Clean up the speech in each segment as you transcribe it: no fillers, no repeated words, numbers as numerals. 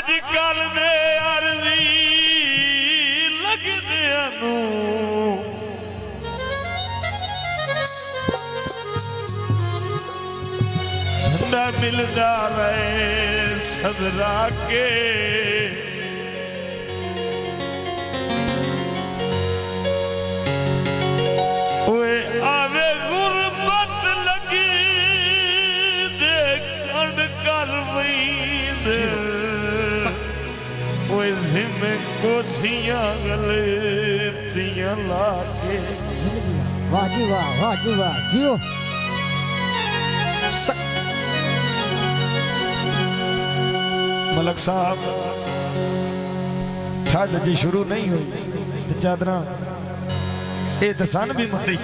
अजकल दे अर्जी लगदियां नूं धंधा मिलदा रहे सदरा के कोठियां गलतियां लाके वाह जी वाह, वाह जी वाह, जियो मलक साहब ठंड जी शुरू नहीं हुई तो चादर ये तो सन भी मारी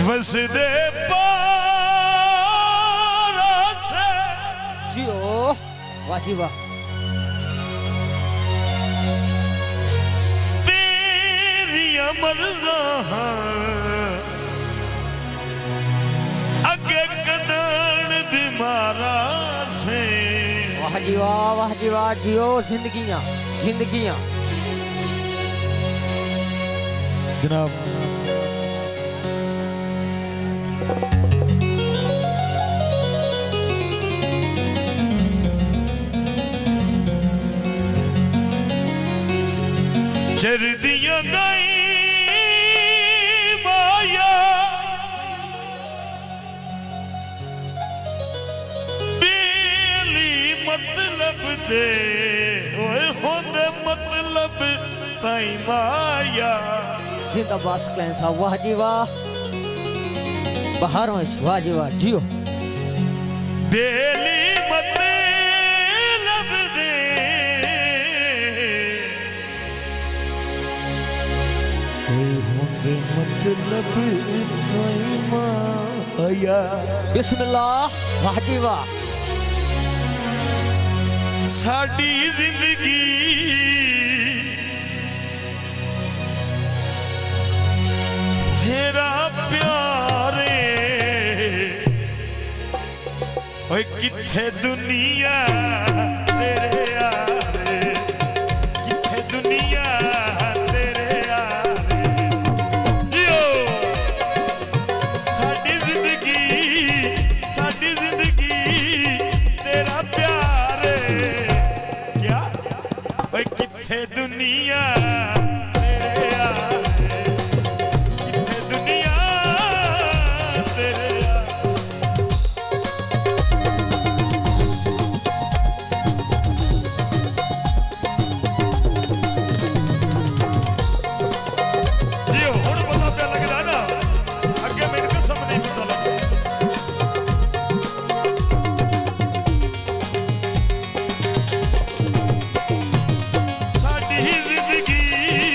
वसदे पारा से जियो वाह जी वाह तेरी मर्ज़ां अगे कदन बीमारा से वाह जी वाह जियो जिंदगियां जिंदगियां जनाब चरदियां गई माया बेली मतलब दे ओए होंदे मतलब ताई माया जिंदाबाद क्लैन साहब वाह जी वाह बाहरों वाह जी वाह जियो बेली मतलब दे मतलब ताई माया बिस्मिल्लाह वाह जी वाह साडी जिंदगी तेरा प्यारे ओए किथे दुनिया तेरे यारे किथे दुनिया तेरे यारे जियो साडी जिंदगी तेरा प्यारे क्या ओए किथे दुनिया तेरे यारे किथे दुनिया तेरे जिंदगी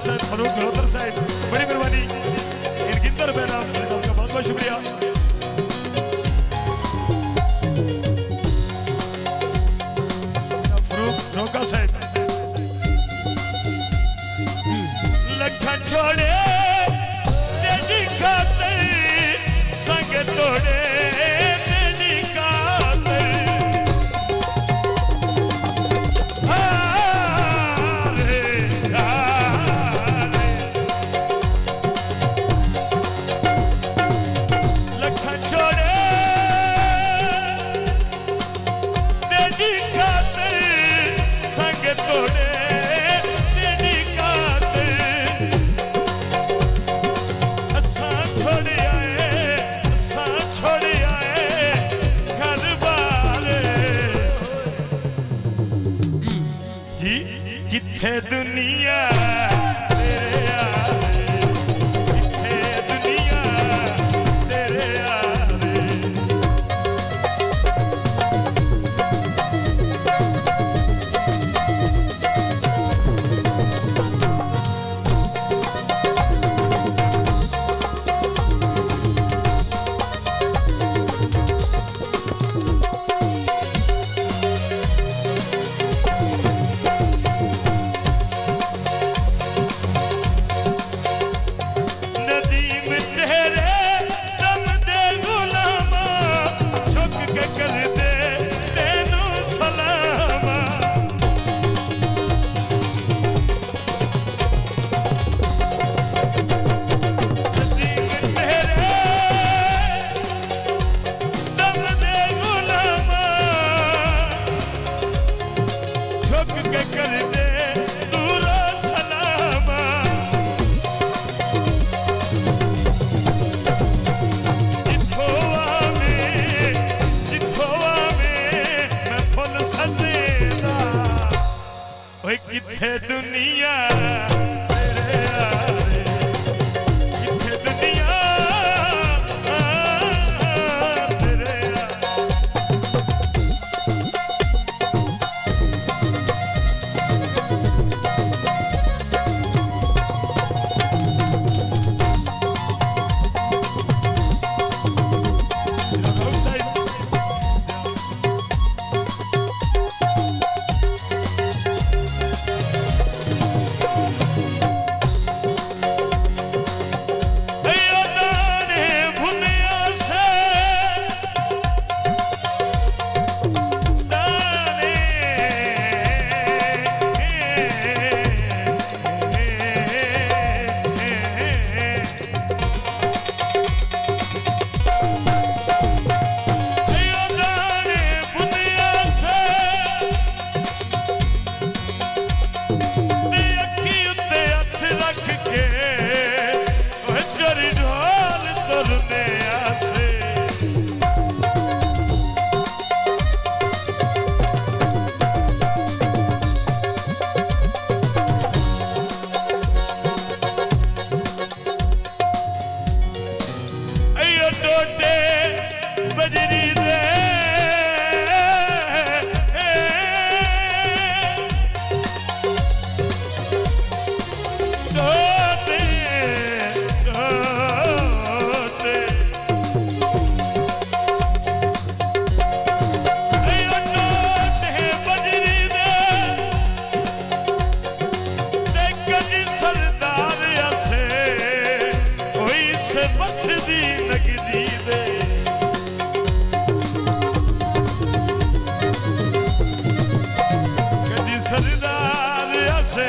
सैयद फरूक गलोतर साहब, बड़ी मेहरबानी। इनकिंदर बैराम, आपका बहुत बहुत शुक्रिया। फरूक रोका साहब, लखा छोड़े तेरी खातिर संग तोड़े तेरी खातिर। लखा छोड़े तेरी खातिर संग तोड़े तेरी खातिर। असां छोड़ आए घर बार जी, किथे दुनिया तेरे यारे, किथे दुनिया तेरे यारे। नदीम तेरे दम दे गुलामा, झुक के कर दे तेनू सलामा। नदीम तेरे दम दे गुलामा, झुक के कर दे दूरा सलामा। ओए किथे दुनिया तेरे यारे, किथे दुनिया तेरे यारे। टोटे बजरी दे टोटे टोटे टोटे बजरी दे कभी सरदार ऐसे कोई से बसदी लगदी दे कभी सरदार ऐसे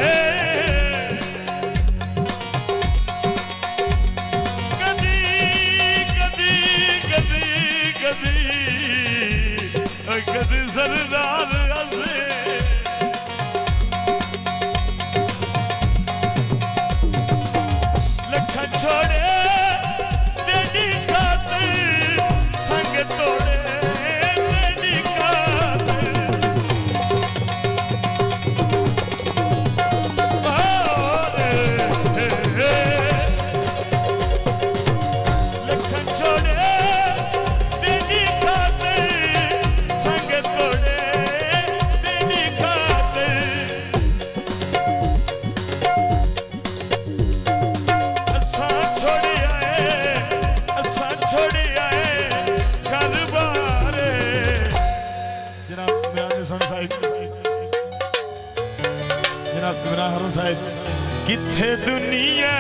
कभी कभी कभी कभी कभी सरदार ऐसे लखा छोड़े तेरी खातिर संग तोड़े तेरी खातिर लखा छोड़े तेरी खातिर संग तोड़े तेरी खातिर गल सुन साहिब जनाब इमरान हारून साहिब किथे दुनिया